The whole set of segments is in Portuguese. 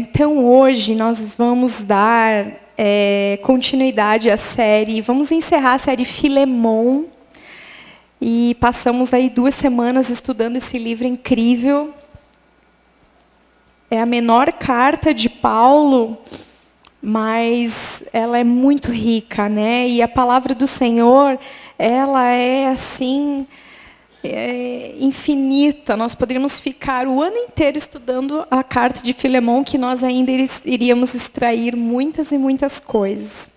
Então, hoje nós vamos dar continuidade à série, vamos encerrar a série Filemon, e passamos aí 2 semanas estudando esse livro incrível. É a menor carta de Paulo, mas ela é muito rica, né? E a palavra do Senhor, ela é assim, infinita. Nós poderíamos ficar o ano inteiro estudando a carta de Filemon, que nós ainda iríamos extrair muitas e muitas coisas.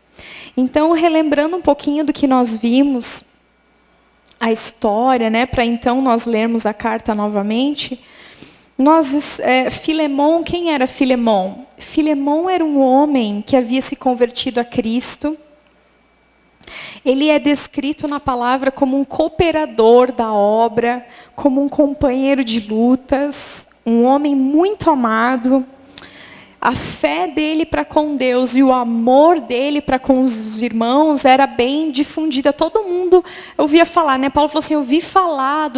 Então, relembrando um pouquinho do que nós vimos, a história, né? Para então nós lermos a carta novamente. Filemon, quem era Filemon? Filemon era um homem que havia se convertido a Cristo. Ele é descrito na palavra como um cooperador da obra, como um companheiro de lutas, um homem muito amado. A fé dele para com Deus e o amor dele para com os irmãos era bem difundida. Todo mundo ouvia falar, né? Paulo falou assim: eu ouvi falar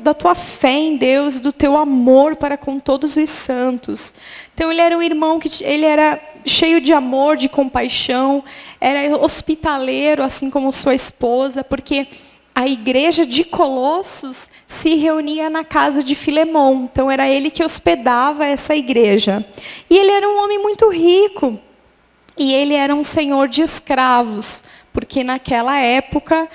da tua fé em Deus, do teu amor para com todos os santos. Então ele era um irmão que ele era cheio de amor, de compaixão, era hospitaleiro, assim como sua esposa, porque a igreja de Colossos se reunia na casa de Filemon. Então, era ele que hospedava essa igreja. E ele era um homem muito rico. E ele era um senhor de escravos. Porque, naquela época,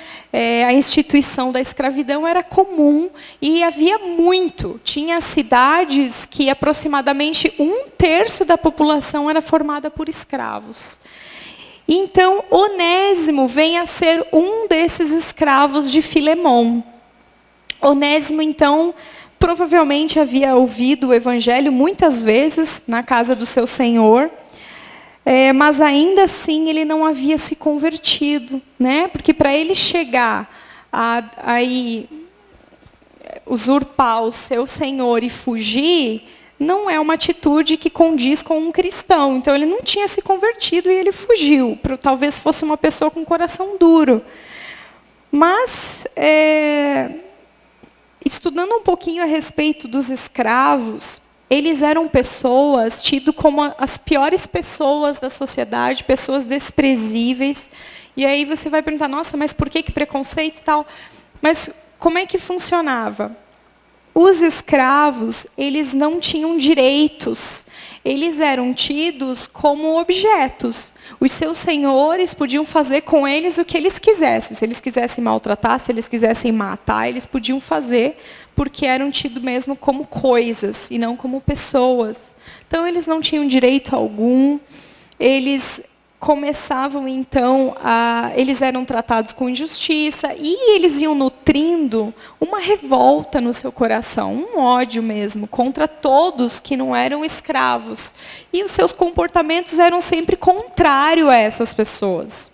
a instituição da escravidão era comum. E havia muito. Tinha cidades que aproximadamente 1/3 da população era formada por escravos. Então, Onésimo vem a ser um desses escravos de Filemon. Onésimo, então, provavelmente havia ouvido o evangelho muitas vezes na casa do seu senhor, mas ainda assim ele não havia se convertido, né? Porque para ele chegar a usurpar o seu senhor e fugir, não é uma atitude que condiz com um cristão. Então, ele não tinha se convertido e ele fugiu. Talvez fosse uma pessoa com coração duro. Mas, estudando um pouquinho a respeito dos escravos, eles eram pessoas tidas como as piores pessoas da sociedade, pessoas desprezíveis. E aí você vai perguntar, nossa, mas por que preconceito e tal? Mas como é que funcionava? Os escravos, eles não tinham direitos. Eles eram tidos como objetos. Os seus senhores podiam fazer com eles o que eles quisessem. Se eles quisessem maltratar, se eles quisessem matar, eles podiam fazer, porque eram tidos mesmo como coisas e não como pessoas. Então, eles não tinham direito algum. Eles começavam, então, eles eram tratados com injustiça e eles iam nutrindo uma revolta no seu coração, um ódio mesmo, contra todos que não eram escravos. E os seus comportamentos eram sempre contrários a essas pessoas.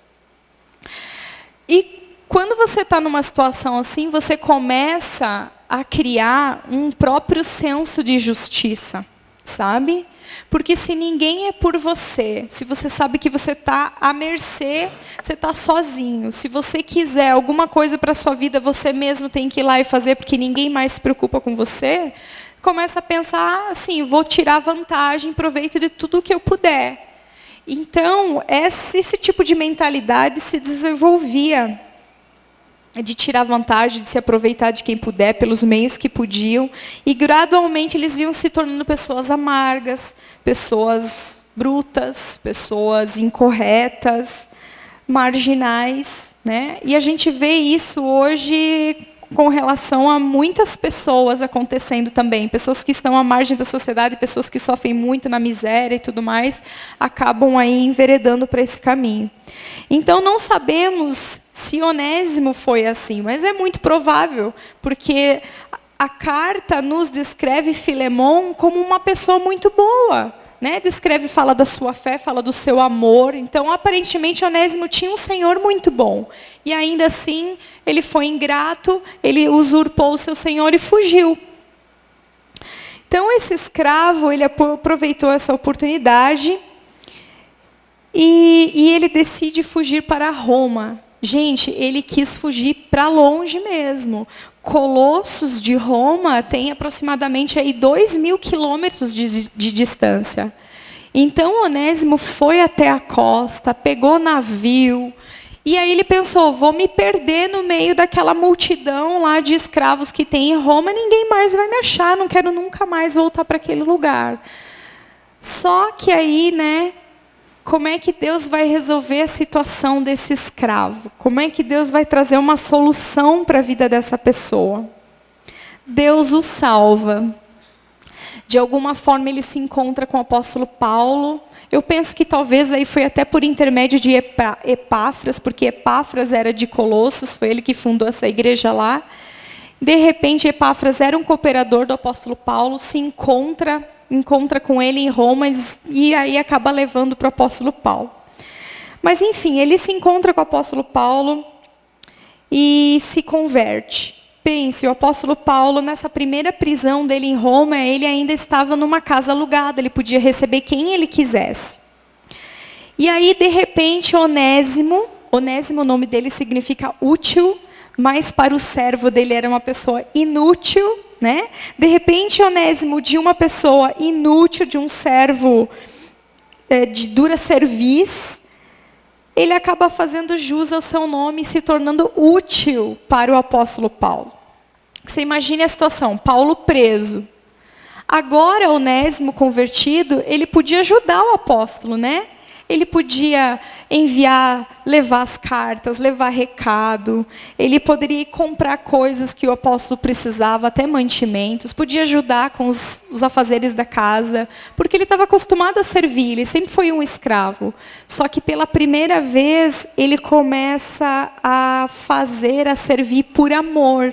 E quando você está numa situação assim, você começa a criar um próprio senso de justiça, sabe? Porque se ninguém é por você, se você sabe que você está à mercê, você está sozinho. Se você quiser alguma coisa para a sua vida, você mesmo tem que ir lá e fazer, porque ninguém mais se preocupa com você, começa a pensar assim, vou tirar vantagem, proveito de tudo que eu puder. Então, esse tipo de mentalidade se desenvolvia, de tirar vantagem, de se aproveitar de quem puder, pelos meios que podiam. E, gradualmente, eles iam se tornando pessoas amargas, pessoas brutas, pessoas incorretas, marginais, né? E a gente vê isso hoje com relação a muitas pessoas acontecendo também. Pessoas que estão à margem da sociedade, pessoas que sofrem muito na miséria e tudo mais, acabam aí enveredando para esse caminho. Então, não sabemos se Onésimo foi assim, mas é muito provável, porque a carta nos descreve Filemon como uma pessoa muito boa, né? Descreve, fala da sua fé, fala do seu amor. Então, aparentemente, Onésimo tinha um senhor muito bom. E ainda assim, ele foi ingrato, ele usurpou o seu senhor e fugiu. Então, esse escravo, ele aproveitou essa oportunidade e ele decide fugir para Roma. Gente, ele quis fugir para longe mesmo. Colossos de Roma tem aproximadamente aí 2.000 quilômetros de distância. Então Onésimo foi até a costa, pegou navio, e aí ele pensou, vou me perder no meio daquela multidão lá de escravos que tem em Roma, ninguém mais vai me achar, não quero nunca mais voltar para aquele lugar. Só que aí, né, como é que Deus vai resolver a situação desse escravo? Como é que Deus vai trazer uma solução para a vida dessa pessoa? Deus o salva. De alguma forma ele se encontra com o apóstolo Paulo. Eu penso que talvez aí foi até por intermédio de Epáfras, porque Epáfras era de Colossos, foi ele que fundou essa igreja lá. De repente Epáfras era um cooperador do apóstolo Paulo, se encontra com ele em Roma e aí acaba levando para o apóstolo Paulo. Mas enfim, ele se encontra com o apóstolo Paulo e se converte. Pense, o apóstolo Paulo, nessa primeira prisão dele em Roma, ele ainda estava numa casa alugada, ele podia receber quem ele quisesse. E aí, de repente, Onésimo, o nome dele significa útil, mas para o servo dele era uma pessoa inútil, né? De repente, Onésimo, de uma pessoa inútil, de um servo de dura serviço, ele acaba fazendo jus ao seu nome e se tornando útil para o apóstolo Paulo. Você imagine a situação, Paulo preso. Agora, Onésimo convertido, ele podia ajudar o apóstolo, né? Ele podia enviar, levar as cartas, levar recado. Ele poderia comprar coisas que o apóstolo precisava, até mantimentos. Podia ajudar com os afazeres da casa, porque ele estava acostumado a servir, ele sempre foi um escravo. Só que pela primeira vez, ele começa a servir por amor.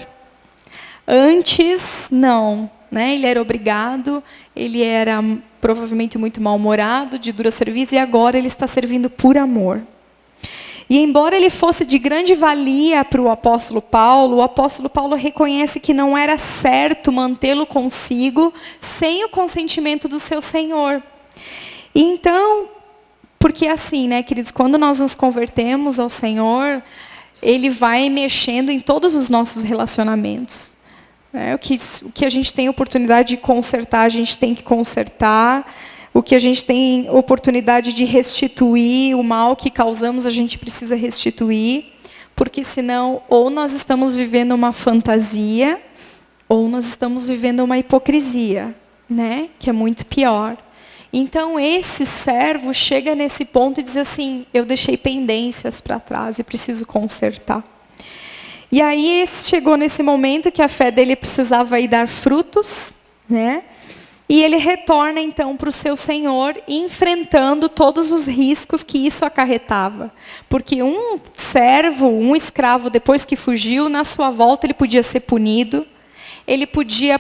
Antes, não, né? Ele era obrigado, ele era provavelmente muito mal-humorado, de dura serviço, e agora ele está servindo por amor. E embora ele fosse de grande valia para o apóstolo Paulo reconhece que não era certo mantê-lo consigo sem o consentimento do seu Senhor. E então, porque assim, né, queridos, quando nós nos convertemos ao Senhor, Ele vai mexendo em todos os nossos relacionamentos. O que a gente tem oportunidade de consertar, a gente tem que consertar. O que a gente tem oportunidade de restituir, o mal que causamos, a gente precisa restituir. Porque senão, ou nós estamos vivendo uma fantasia, ou nós estamos vivendo uma hipocrisia, né? Que é muito pior. Então, esse servo chega nesse ponto e diz assim, eu deixei pendências para trás e preciso consertar. E aí chegou nesse momento que a fé dele precisava ir dar frutos, né? E ele retorna então para o seu Senhor, enfrentando todos os riscos que isso acarretava. Porque um servo, um escravo, depois que fugiu, na sua volta ele podia ser punido,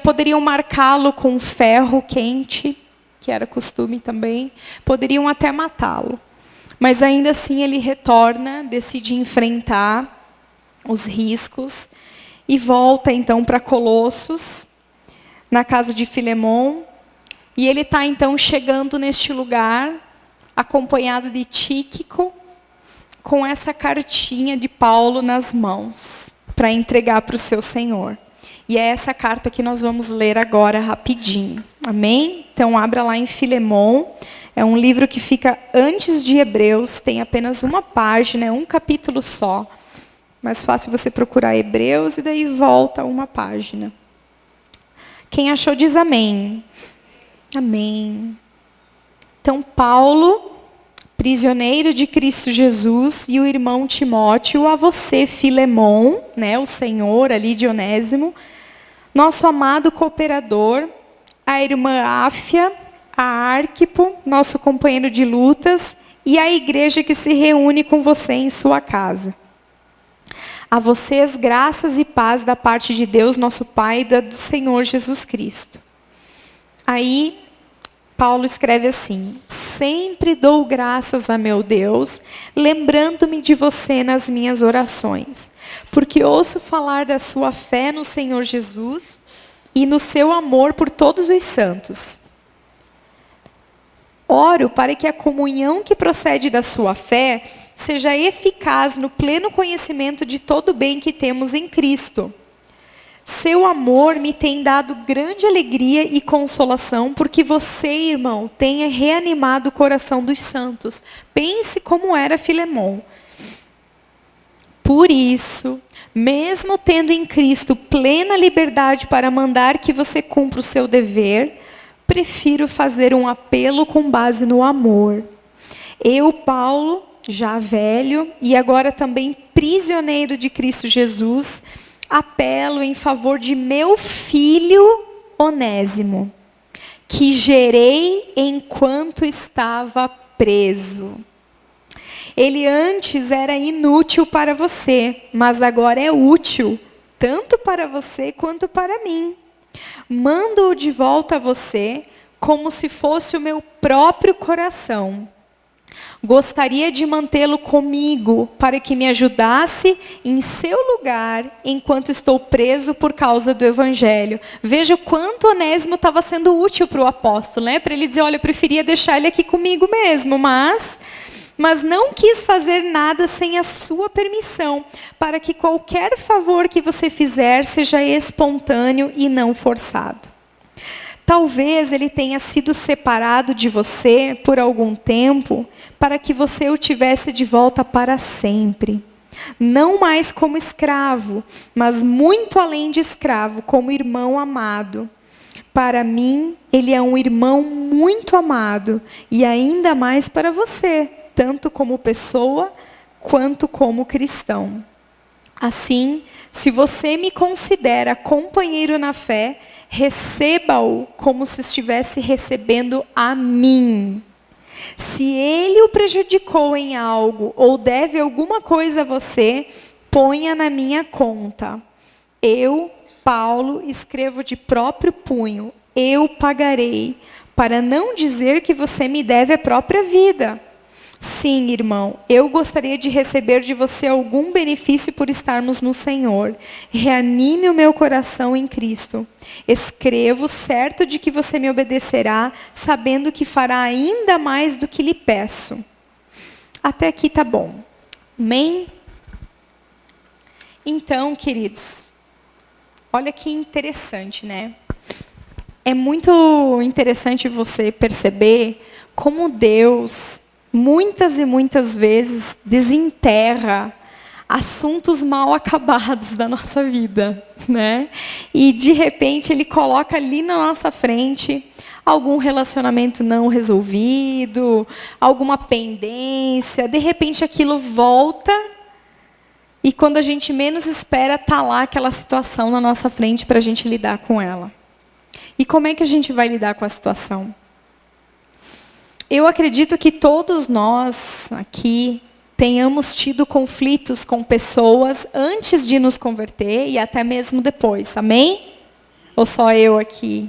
poderiam marcá-lo com ferro quente, que era costume também, poderiam até matá-lo. Mas ainda assim ele retorna, decide enfrentar os riscos, e volta então para Colossos, na casa de Filemon, e ele está então chegando neste lugar, acompanhado de Tíquico, com essa cartinha de Paulo nas mãos, para entregar para o seu Senhor. E é essa carta que nós vamos ler agora rapidinho, amém? Então abra lá em Filemon, é um livro que fica antes de Hebreus, tem apenas uma página, é um capítulo só. Mais fácil você procurar Hebreus e daí volta uma página. Quem achou diz amém. Amém. Então, Paulo, prisioneiro de Cristo Jesus, e o irmão Timóteo, a você, Filemon, né, o senhor ali de Onésimo, nosso amado cooperador, a irmã Áfia, a Arquipo, nosso companheiro de lutas, e a igreja que se reúne com você em sua casa. A vocês, graças e paz da parte de Deus, nosso Pai, e do Senhor Jesus Cristo. Aí, Paulo escreve assim, sempre dou graças a meu Deus, lembrando-me de você nas minhas orações, porque ouço falar da sua fé no Senhor Jesus e no seu amor por todos os santos. Oro para que a comunhão que procede da sua fé seja eficaz no pleno conhecimento de todo o bem que temos em Cristo. Seu amor me tem dado grande alegria e consolação, porque você, irmão, tem reanimado o coração dos santos. Pense como era Filemão. Por isso, mesmo tendo em Cristo plena liberdade para mandar que você cumpra o seu dever, prefiro fazer um apelo com base no amor. Eu, Paulo, já velho e agora também prisioneiro de Cristo Jesus, apelo em favor de meu filho Onésimo, que gerei enquanto estava preso. Ele antes era inútil para você, mas agora é útil, tanto para você quanto para mim. Mando-o de volta a você, como se fosse o meu próprio coração. Gostaria de mantê-lo comigo, para que me ajudasse em seu lugar, enquanto estou preso por causa do Evangelho. Veja o quanto Onésimo estava sendo útil para o apóstolo, né? Para ele dizer, olha, eu preferia deixar ele aqui comigo mesmo, mas não quis fazer nada sem a sua permissão, para que qualquer favor que você fizer seja espontâneo e não forçado. Talvez ele tenha sido separado de você por algum tempo, para que você o tivesse de volta para sempre. Não mais como escravo, mas muito além de escravo, como irmão amado. Para mim, ele é um irmão muito amado, e ainda mais para você, tanto como pessoa, quanto como cristão. Assim, se você me considera companheiro na fé, receba-o como se estivesse recebendo a mim. Se ele o prejudicou em algo ou deve alguma coisa a você, ponha na minha conta. Eu, Paulo, escrevo de próprio punho, eu pagarei, para não dizer que você me deve a própria vida. Sim, irmão, eu gostaria de receber de você algum benefício por estarmos no Senhor. Reanime o meu coração em Cristo. Escrevo certo de que você me obedecerá, sabendo que fará ainda mais do que lhe peço. Até aqui tá bom. Amém? Então, queridos, olha que interessante, né? É muito interessante você perceber como Deus muitas e muitas vezes desenterra assuntos mal acabados da nossa vida, né? E de repente ele coloca ali na nossa frente algum relacionamento não resolvido, alguma pendência, de repente aquilo volta e quando a gente menos espera, tá lá aquela situação na nossa frente para a gente lidar com ela. E como é que a gente vai lidar com a situação? Eu acredito que todos nós aqui tenhamos tido conflitos com pessoas antes de nos converter e até mesmo depois, amém? Ou só eu aqui?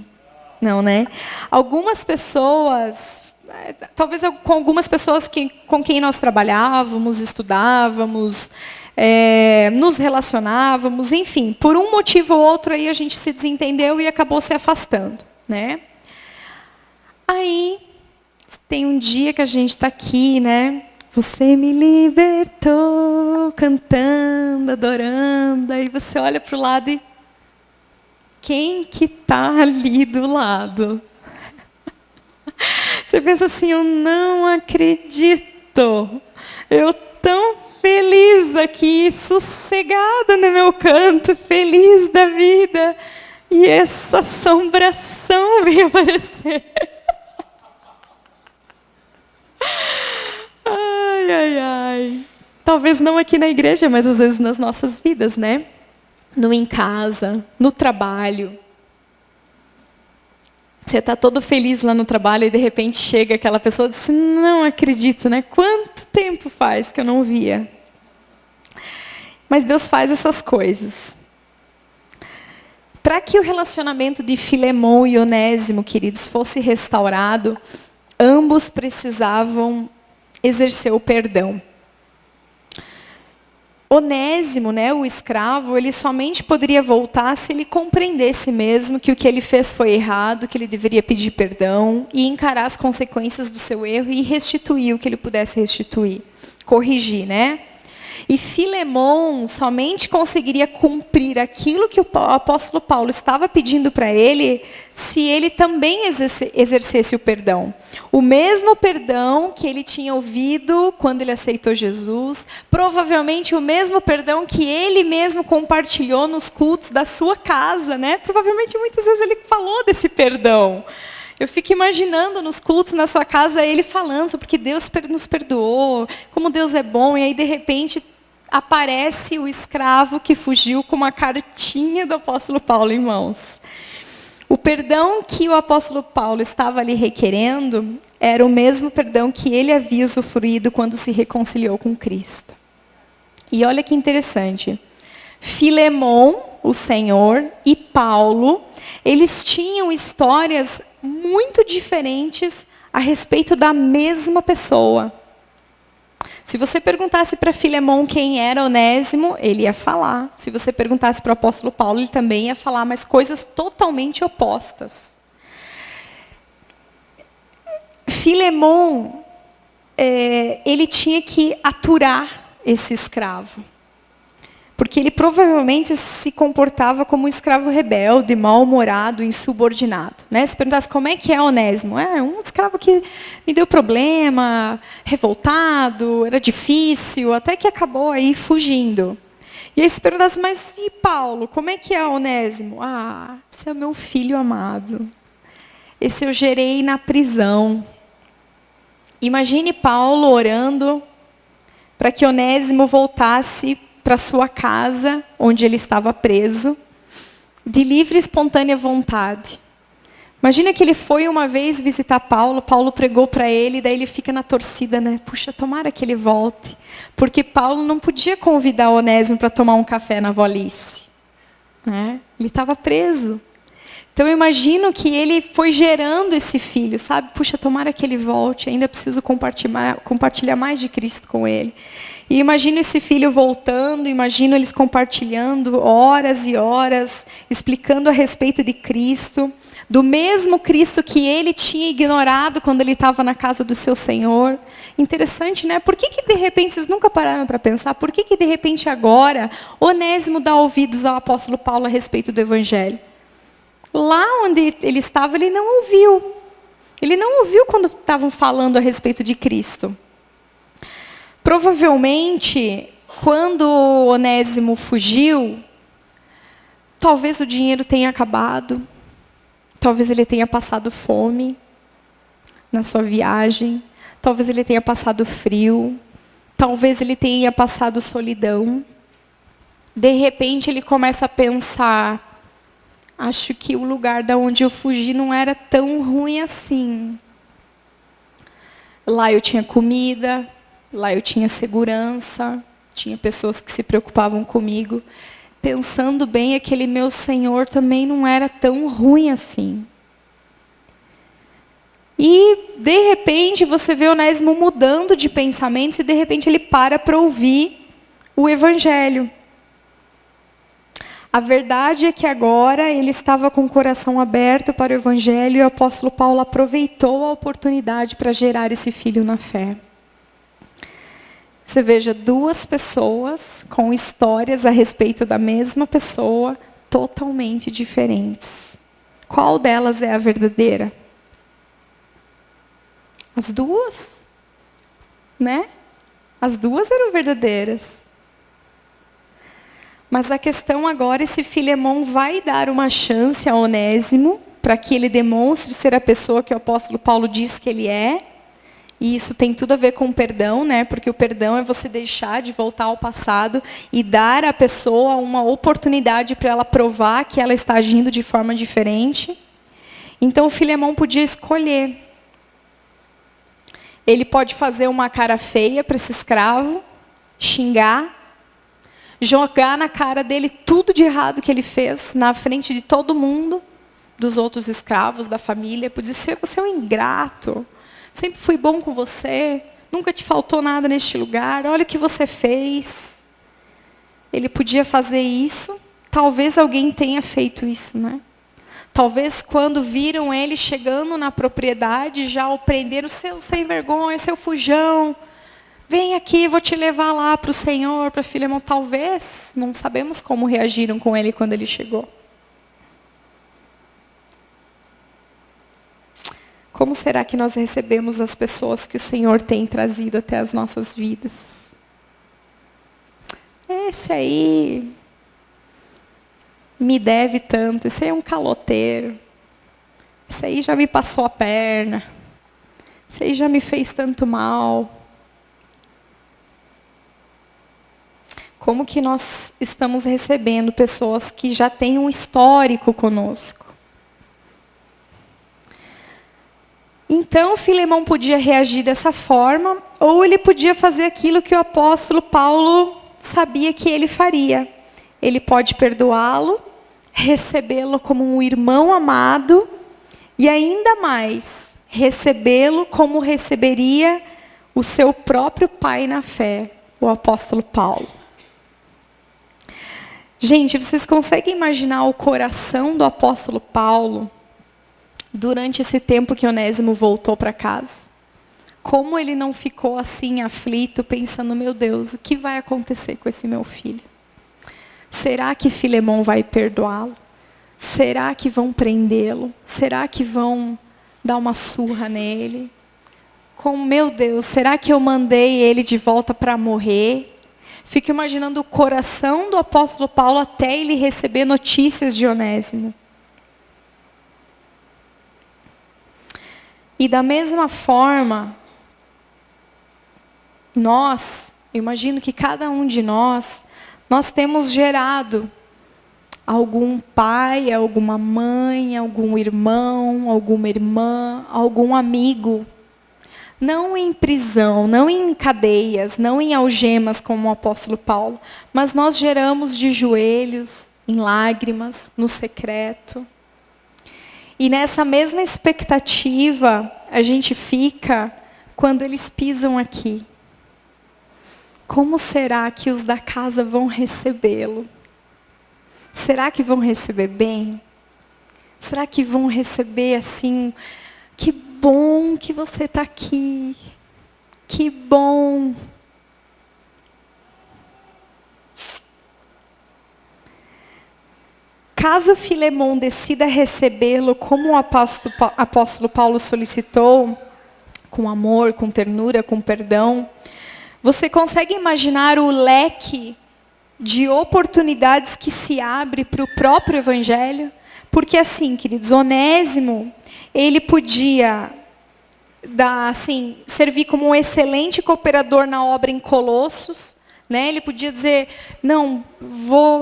Não, né? Algumas pessoas, talvez com algumas pessoas com quem nós trabalhávamos, estudávamos, nos relacionávamos, enfim, por um motivo ou outro aí a gente se desentendeu e acabou se afastando, né? Aí tem um dia que a gente está aqui, né? Você me libertou, cantando, adorando. Aí você olha para o lado e quem que está ali do lado? Você pensa assim, eu não acredito. Eu tão feliz aqui, sossegada no meu canto, feliz da vida. E essa assombração veio aparecer. Ai, ai, ai. Talvez não aqui na igreja, mas às vezes nas nossas vidas, né? Em casa, no trabalho. Você está todo feliz lá no trabalho e de repente chega aquela pessoa e diz, não acredito, né? Quanto tempo faz que eu não via? Mas Deus faz essas coisas. Para que o relacionamento de Filemão e Onésimo, queridos, fosse restaurado, ambos precisavam exercer o perdão. Onésimo, né, o escravo, ele somente poderia voltar se ele compreendesse mesmo que o que ele fez foi errado, que ele deveria pedir perdão e encarar as consequências do seu erro e restituir o que ele pudesse restituir, corrigir, né? E Filemon somente conseguiria cumprir aquilo que o apóstolo Paulo estava pedindo para ele, se ele também exercesse o perdão. O mesmo perdão que ele tinha ouvido quando ele aceitou Jesus, provavelmente o mesmo perdão que ele mesmo compartilhou nos cultos da sua casa, né? Provavelmente muitas vezes ele falou desse perdão. Eu fico imaginando nos cultos na sua casa ele falando sobre que Deus nos perdoou, como Deus é bom, e aí de repente aparece o escravo que fugiu com uma cartinha do apóstolo Paulo em mãos. O perdão que o apóstolo Paulo estava ali requerendo era o mesmo perdão que ele havia usufruído quando se reconciliou com Cristo. E olha que interessante. Filemon, o Senhor, e Paulo, eles tinham histórias muito diferentes a respeito da mesma pessoa. Se você perguntasse para Filemon quem era Onésimo, ele ia falar. Se você perguntasse para o apóstolo Paulo, ele também ia falar, mas coisas totalmente opostas. Filemon, ele tinha que aturar esse escravo. Porque ele provavelmente se comportava como um escravo rebelde, mal-humorado, insubordinado. Né? Se perguntasse como é que é Onésimo, é um escravo que me deu problema, revoltado, era difícil, até que acabou aí fugindo. E aí se perguntasse, mas e Paulo, como é que é Onésimo? Ah, esse é o meu filho amado. Esse eu gerei na prisão. Imagine Paulo orando para que Onésimo voltasse para sua casa, onde ele estava preso, de livre e espontânea vontade. Imagina que ele foi uma vez visitar Paulo, Paulo pregou para ele, daí ele fica na torcida, né? Puxa, tomara que ele volte. Porque Paulo não podia convidar Onésimo para tomar um café na avolice. Né? Ele estava preso. Então eu imagino que ele foi gerando esse filho, sabe? Puxa, tomara que ele volte, ainda preciso compartilhar mais de Cristo com ele. E imagino esse filho voltando, imagino eles compartilhando horas e horas, explicando a respeito de Cristo, do mesmo Cristo que ele tinha ignorado quando ele estava na casa do seu Senhor. Interessante, né? Por que de repente, vocês nunca pararam para pensar, por que de repente agora Onésimo dá ouvidos ao apóstolo Paulo a respeito do Evangelho? Lá onde ele estava, ele não ouviu. Ele não ouviu quando estavam falando a respeito de Cristo. Provavelmente, quando Onésimo fugiu, talvez o dinheiro tenha acabado, talvez ele tenha passado fome na sua viagem, talvez ele tenha passado frio, talvez ele tenha passado solidão. De repente, ele começa a pensar, acho que o lugar da onde eu fugi não era tão ruim assim. Lá eu tinha comida, lá eu tinha segurança, tinha pessoas que se preocupavam comigo. Pensando bem, aquele meu Senhor também não era tão ruim assim. E, de repente, você vê Onésimo mudando de pensamentos e, de repente, ele para ouvir o Evangelho. A verdade é que agora ele estava com o coração aberto para o Evangelho e o apóstolo Paulo aproveitou a oportunidade para gerar esse filho na fé. Você veja, duas pessoas com histórias a respeito da mesma pessoa, totalmente diferentes. Qual delas é a verdadeira? As duas, né? As duas eram verdadeiras. Mas a questão agora é se Filemon vai dar uma chance a Onésimo para que ele demonstre ser a pessoa que o apóstolo Paulo diz que ele é. E isso tem tudo a ver com o perdão, né? Porque o perdão é você deixar de voltar ao passado e dar à pessoa uma oportunidade para ela provar que ela está agindo de forma diferente. Então, o Filemon podia escolher. Ele pode fazer uma cara feia para esse escravo, xingar, jogar na cara dele tudo de errado que ele fez, na frente de todo mundo, dos outros escravos, da família. Podia ser, você é um ingrato. Sempre fui bom com você, nunca te faltou nada neste lugar, olha o que você fez. Ele podia fazer isso, talvez alguém tenha feito isso, né? Talvez quando viram ele chegando na propriedade, já o prenderam, seu sem vergonha, seu fujão. Vem aqui, vou te levar lá para o Senhor, para Filemão. Talvez, não sabemos como reagiram com ele quando ele chegou. Como será que nós recebemos as pessoas que o Senhor tem trazido até as nossas vidas? Esse aí me deve tanto, esse aí é um caloteiro. Esse aí já me passou a perna. Esse aí já me fez tanto mal. Como que nós estamos recebendo pessoas que já têm um histórico conosco? Então, Filemão podia reagir dessa forma, ou ele podia fazer aquilo que o apóstolo Paulo sabia que ele faria. Ele pode perdoá-lo, recebê-lo como um irmão amado, e ainda mais, recebê-lo como receberia o seu próprio pai na fé, o apóstolo Paulo. Gente, vocês conseguem imaginar o coração do apóstolo Paulo durante esse tempo que Onésimo voltou para casa? Como ele não ficou assim aflito, pensando, meu Deus, o que vai acontecer com esse meu filho? Será que Filemão vai perdoá-lo? Será que vão prendê-lo? Será que vão dar uma surra nele? Como, meu Deus, será que eu mandei ele de volta para morrer? Fico imaginando o coração do apóstolo Paulo até ele receber notícias de Onésimo. E da mesma forma, nós, eu imagino que cada um de nós temos gerado algum pai, alguma mãe, algum irmão, alguma irmã, algum amigo. Não em prisão, não em cadeias, não em algemas como o apóstolo Paulo, mas nós geramos de joelhos, em lágrimas, no secreto. E nessa mesma expectativa, a gente fica quando eles pisam aqui. Como será que os da casa vão recebê-lo? Será que vão receber bem? Será que vão receber assim, que bom que você está aqui, que bom. Caso Filemão decida recebê-lo como o apóstolo Paulo solicitou, com amor, com ternura, com perdão, você consegue imaginar o leque de oportunidades que se abre para o próprio evangelho? Porque assim, queridos, Onésimo, ele podia servir como um excelente cooperador na obra em Colossos, né? Ele podia dizer, não,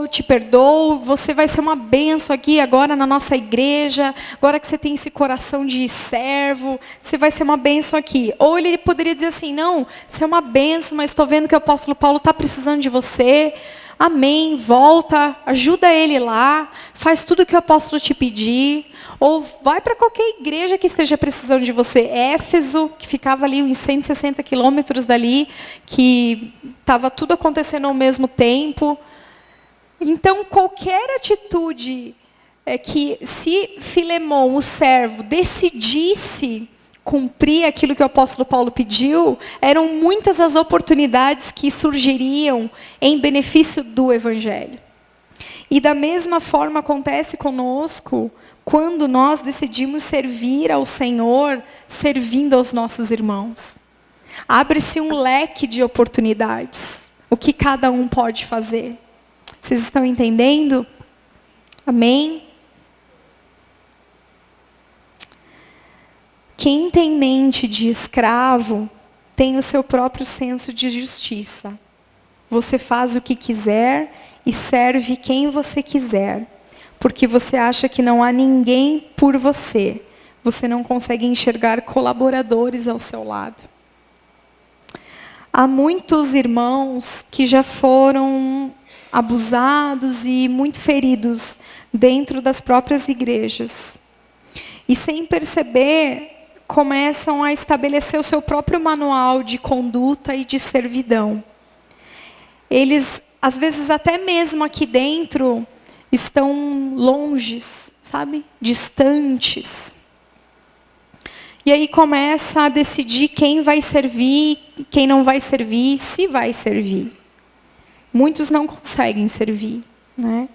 te perdoo, você vai ser uma bênção aqui agora na nossa igreja, agora que você tem esse coração de servo, você vai ser uma bênção aqui. Ou ele poderia dizer assim, não, você é uma bênção, mas estou vendo que o apóstolo Paulo está precisando de você, amém, volta, ajuda ele lá, faz tudo o que o apóstolo te pedir, ou vai para qualquer igreja que esteja precisando de você. Éfeso, que ficava ali uns 160 quilômetros dali, que estava tudo acontecendo ao mesmo tempo. Então, qualquer atitude que, se Filemão, o servo, decidisse cumprir aquilo que o apóstolo Paulo pediu, eram muitas as oportunidades que surgiriam em benefício do evangelho. E da mesma forma acontece conosco quando nós decidimos servir ao Senhor, servindo aos nossos irmãos. Abre-se um leque de oportunidades, o que cada um pode fazer. Vocês estão entendendo? Amém? Quem tem mente de escravo tem o seu próprio senso de justiça. Você faz o que quiser e serve quem você quiser, porque você acha que não há ninguém por você. Você não consegue enxergar colaboradores ao seu lado. Há muitos irmãos que já foram abusados e muito feridos dentro das próprias igrejas. E sem perceber, começam a estabelecer o seu próprio manual de conduta e de servidão. Eles, às vezes, até mesmo aqui dentro, estão longes, sabe? Distantes. E aí começa a decidir quem vai servir, quem não vai servir, se vai servir. Muitos não conseguem servir, né?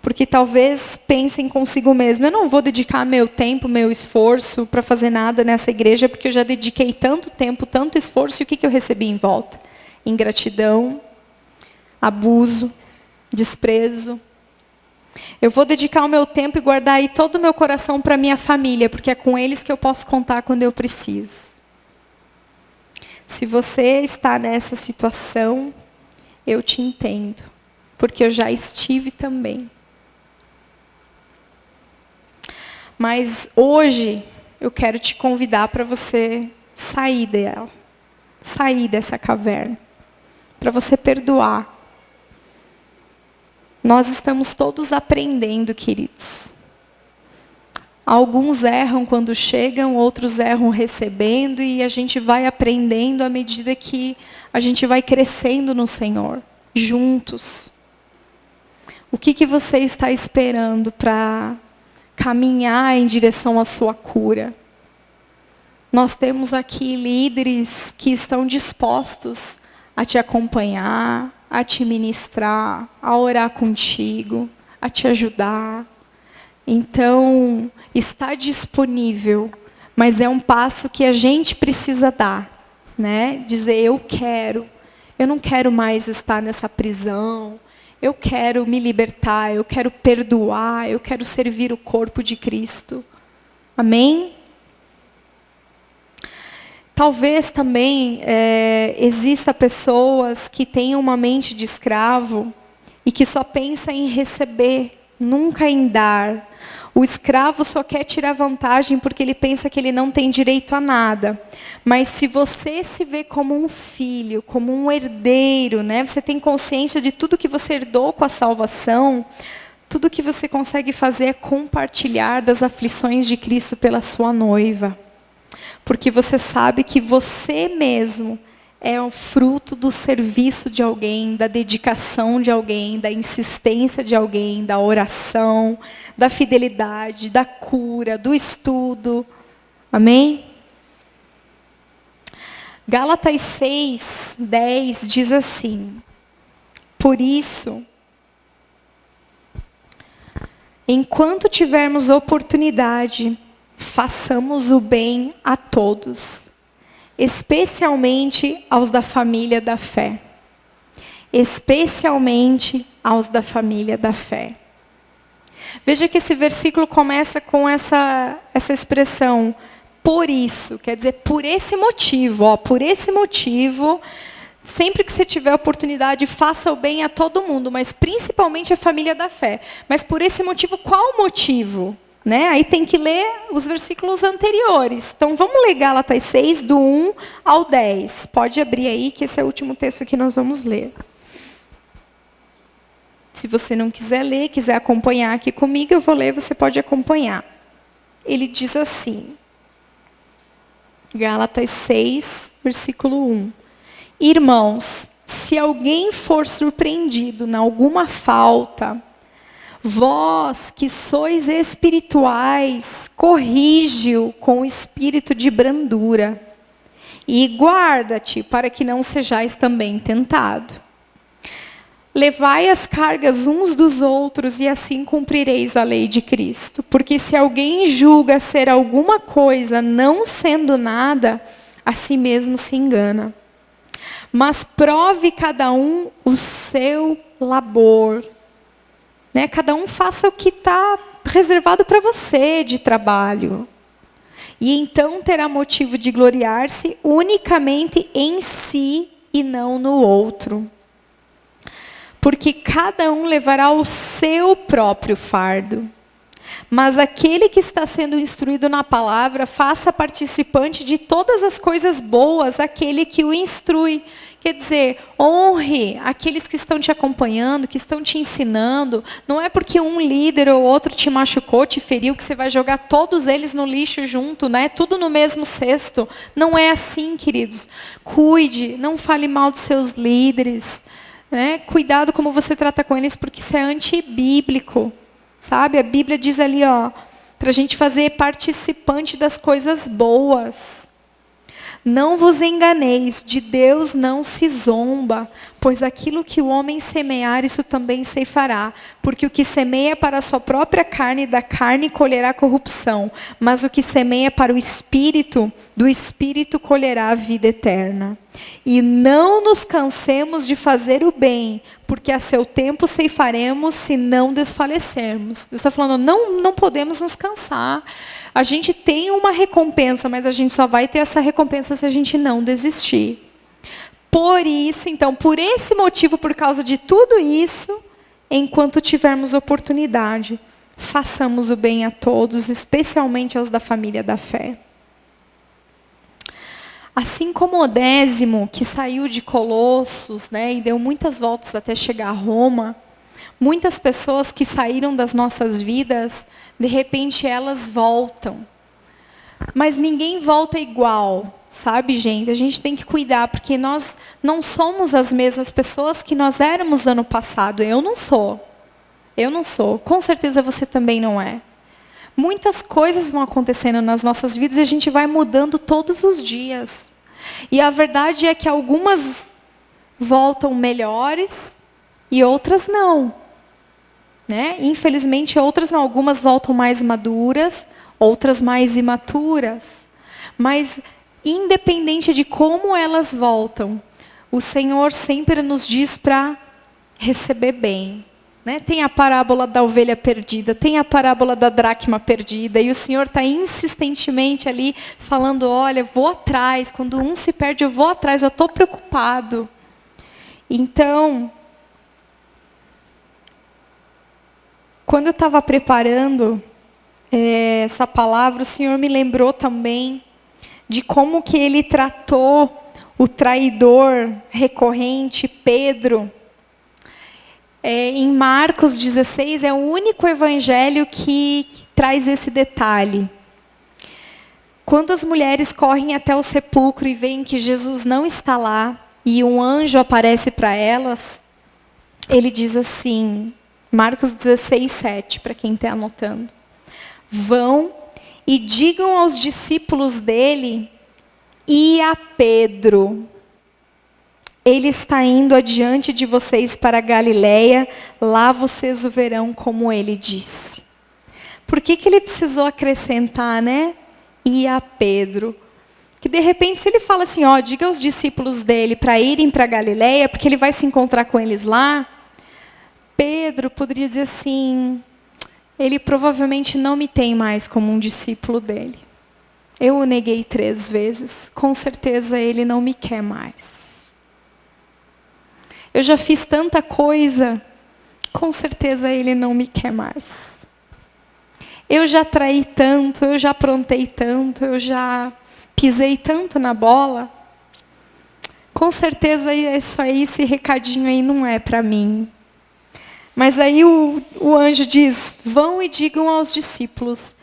Porque talvez pensem consigo mesmo, eu não vou dedicar meu tempo, meu esforço para fazer nada nessa igreja, porque eu já dediquei tanto tempo, tanto esforço, e o que eu recebi em volta? Ingratidão, abuso, desprezo. Eu vou dedicar o meu tempo e guardar aí todo o meu coração para a minha família, porque é com eles que eu posso contar quando eu preciso. Se você está nessa situação, eu te entendo, porque eu já estive também. Mas hoje eu quero te convidar para você sair dela, sair dessa caverna, para você perdoar. Nós estamos todos aprendendo, queridos. Alguns erram quando chegam, outros erram recebendo, e a gente vai aprendendo à medida que a gente vai crescendo no Senhor, juntos. O que você está esperando para caminhar em direção à sua cura? Nós temos aqui líderes que estão dispostos a te acompanhar, a te ministrar, a orar contigo, a te ajudar. Então, está disponível, mas é um passo que a gente precisa dar, né? Dizer, eu não quero mais estar nessa prisão, eu quero me libertar, eu quero perdoar, eu quero servir o corpo de Cristo. Amém? Talvez também exista pessoas que tenham uma mente de escravo e que só pensa em receber, nunca em dar. O escravo só quer tirar vantagem porque ele pensa que ele não tem direito a nada. Mas se você se vê como um filho, como um herdeiro, né? Você tem consciência de tudo que você herdou com a salvação, tudo que você consegue fazer é compartilhar das aflições de Cristo pela sua noiva. Porque você sabe que você mesmo é o fruto do serviço de alguém, da dedicação de alguém, da insistência de alguém, da oração, da fidelidade, da cura, do estudo. Amém? Gálatas 6:10 diz assim: por isso, enquanto tivermos oportunidade, façamos o bem a todos, especialmente aos da família da fé. Especialmente aos da família da fé. Veja que esse versículo começa com essa expressão, por isso, quer dizer, por esse motivo, por esse motivo, sempre que você tiver oportunidade, faça o bem a todo mundo, mas principalmente a família da fé. Mas por esse motivo, qual o motivo? Né? Aí tem que ler os versículos anteriores. Então vamos ler Gálatas 6, do 1 ao 10. Pode abrir aí, que esse é o último texto que nós vamos ler. Se você não quiser ler, quiser acompanhar aqui comigo, eu vou ler, você pode acompanhar. Ele diz assim, Gálatas 6, versículo 1. Irmãos, se alguém for surpreendido em alguma falta, vós que sois espirituais, corrige-o com o espírito de brandura. E guarda-te para que não sejais também tentado. Levai as cargas uns dos outros e assim cumprireis a lei de Cristo. Porque se alguém julga ser alguma coisa não sendo nada, a si mesmo se engana. Mas prove cada um o seu labor. Né? Cada um faça o que está reservado para você de trabalho. E então terá motivo de gloriar-se unicamente em si e não no outro. Porque cada um levará o seu próprio fardo. Mas aquele que está sendo instruído na palavra, faça participante de todas as coisas boas aquele que o instrui. Quer dizer, honre aqueles que estão te acompanhando, que estão te ensinando. Não é porque um líder ou outro te machucou, te feriu, que você vai jogar todos eles no lixo junto, né? Tudo no mesmo cesto. Não é assim, queridos. Cuide, não fale mal dos seus líderes. Né? Cuidado como você trata com eles, porque isso é antibíblico. Sabe? A Bíblia diz ali, para a gente fazer participante das coisas boas. Não vos enganeis, de Deus não se zomba, pois aquilo que o homem semear, isso também ceifará. Porque o que semeia para a sua própria carne, da carne colherá corrupção. Mas o que semeia para o Espírito, do Espírito colherá a vida eterna. E não nos cansemos de fazer o bem, porque a seu tempo ceifaremos se não desfalecermos. Deus está falando, não podemos nos cansar. A gente tem uma recompensa, mas a gente só vai ter essa recompensa se a gente não desistir. Por isso, então, por esse motivo, por causa de tudo isso, enquanto tivermos oportunidade, façamos o bem a todos, especialmente aos da família da fé. Assim como Onésimo, que saiu de Colossos, né, e deu muitas voltas até chegar a Roma, muitas pessoas que saíram das nossas vidas, de repente elas voltam. Mas ninguém volta igual, sabe, gente? A gente tem que cuidar, porque nós não somos as mesmas pessoas que nós éramos ano passado. Eu não sou. Com certeza você também não é. Muitas coisas vão acontecendo nas nossas vidas e a gente vai mudando todos os dias. E a verdade é que algumas voltam melhores e outras não. Né? Infelizmente, outras não. Algumas voltam mais maduras, outras mais imaturas. Mas, independente de como elas voltam, o Senhor sempre nos diz para receber bem. Né? Tem a parábola da ovelha perdida, tem a parábola da dracma perdida, e o Senhor está insistentemente ali falando, olha, vou atrás, quando um se perde eu vou atrás, eu estou preocupado. Então, quando eu estava preparando essa palavra, o Senhor me lembrou também de como que Ele tratou o traidor recorrente, Pedro. Em Marcos 16, é o único evangelho que traz esse detalhe. Quando as mulheres correm até o sepulcro e veem que Jesus não está lá, e um anjo aparece para elas, ele diz assim, Marcos 16, 7, para quem está anotando. Vão e digam aos discípulos dele e a Pedro, ele está indo adiante de vocês para a Galileia, lá vocês o verão como ele disse. Por que ele precisou acrescentar, né? E a Pedro. Que de repente, se ele fala assim, ó, diga aos discípulos dele para irem para a Galileia, porque ele vai se encontrar com eles lá, Pedro poderia dizer assim, ele provavelmente não me tem mais como um discípulo dele. Eu o neguei 3 vezes, com certeza ele não me quer mais. Eu já fiz tanta coisa, com certeza ele não me quer mais. Eu já traí tanto, eu já aprontei tanto, eu já pisei tanto na bola. Com certeza isso aí, esse recadinho aí não é para mim. Mas aí o anjo diz, vão e digam aos discípulos,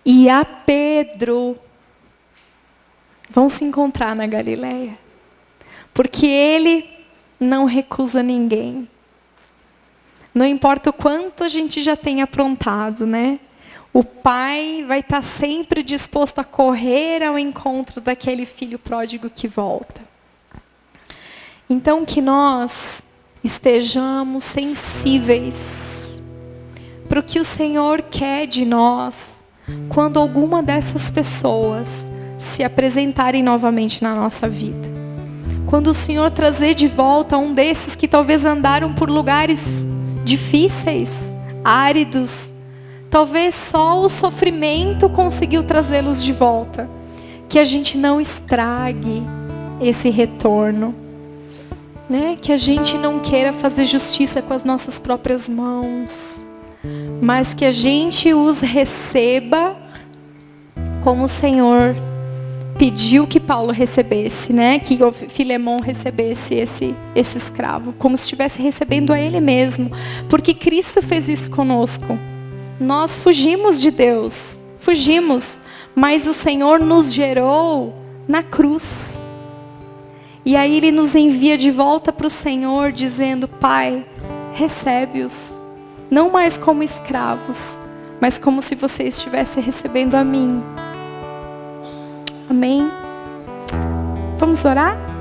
e a Pedro, vão se encontrar na Galileia. Porque ele não recusa ninguém. Não importa o quanto a gente já tenha aprontado, né? O pai vai estar sempre disposto a correr ao encontro daquele filho pródigo que volta. Então que nós estejamos sensíveis para o que o Senhor quer de nós, quando alguma dessas pessoas se apresentarem novamente na nossa vida. Quando o Senhor trazer de volta um desses que talvez andaram por lugares difíceis, áridos, talvez só o sofrimento conseguiu trazê-los de volta. Que a gente não estrague esse retorno. Né? Que a gente não queira fazer justiça com as nossas próprias mãos. Mas que a gente os receba como o Senhor pediu que Paulo recebesse, né? Que Filemão recebesse esse escravo, como se estivesse recebendo a ele mesmo, porque Cristo fez isso conosco. Nós fugimos de Deus, mas o Senhor nos gerou na cruz. E aí Ele nos envia de volta para o Senhor, dizendo, Pai, recebe-os, não mais como escravos, mas como se você estivesse recebendo a mim. Amém? Vamos orar?